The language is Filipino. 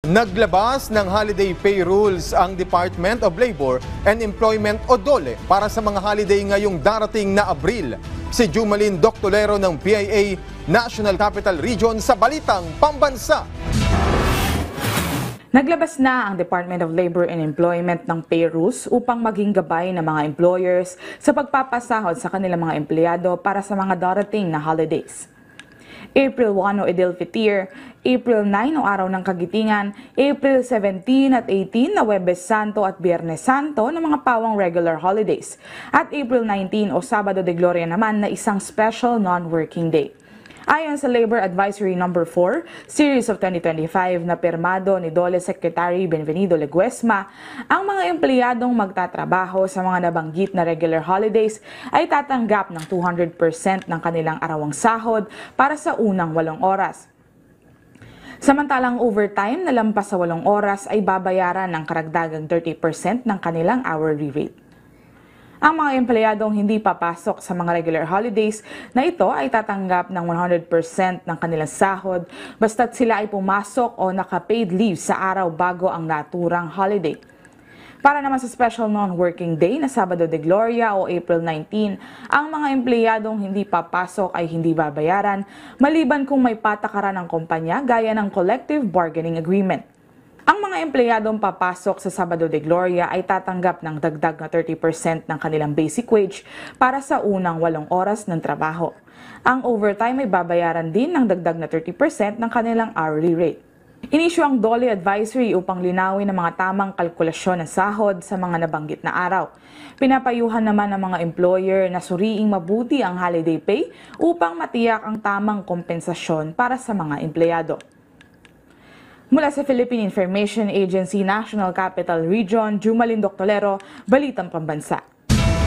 Naglabas ng holiday pay rules ang Department of Labor and Employment o DOLE para sa mga holiday ngayong darating na Abril. Si Jumalin Doctolero ng PIA National Capital Region sa Balitang Pambansa. Naglabas na ang Department of Labor and Employment ng pay rules upang maging gabay ng mga employers sa pagpapasahod sa kanilang mga empleyado para sa mga darating na holidays. April 1 o Eid al-Fitr, April 9 o Araw ng Kagitingan, April 17 at 18 na Huwebes Santo at Biyernes Santo na mga pawang regular holidays, at April 19 o Sabado de Gloria naman na isang special non-working day. Ayon sa Labor Advisory No. 4, Series of 2025 na pirmado ni DOLE Secretary Benvenido Leguesma, ang mga empleyadong magtatrabaho sa mga nabanggit na regular holidays ay tatanggap ng 200% ng kanilang arawang sahod para sa unang 8 oras. Samantalang overtime na lampas sa 8 oras ay babayaran ng karagdagang 30% ng kanilang hourly rate. Ang mga empleyadong hindi papasok sa mga regular holidays na ito ay tatanggap ng 100% ng kanilang sahod basta't sila ay pumasok o naka-paid leave sa araw bago ang naturang holiday. Para naman sa special non-working day na Sabado de Gloria o April 19, ang mga empleyadong hindi papasok ay hindi babayaran maliban kung may patakaran ng kumpanya gaya ng collective bargaining agreement. Ang mga empleyadong papasok sa Sabado de Gloria ay tatanggap ng dagdag na 30% ng kanilang basic wage para sa unang 8 oras ng trabaho. Ang overtime ay babayaran din ng dagdag na 30% ng kanilang hourly rate. Inisyu ang DOLE Advisory upang linawin ang mga tamang kalkulasyon ng sahod sa mga nabanggit na araw. Pinapayuhan naman ng mga employer na suriing mabuti ang holiday pay upang matiyak ang tamang kompensasyon para sa mga empleyado. Mula sa Philippine Information Agency National Capital Region, Jumalin Doctolero, Balitang Pambansa.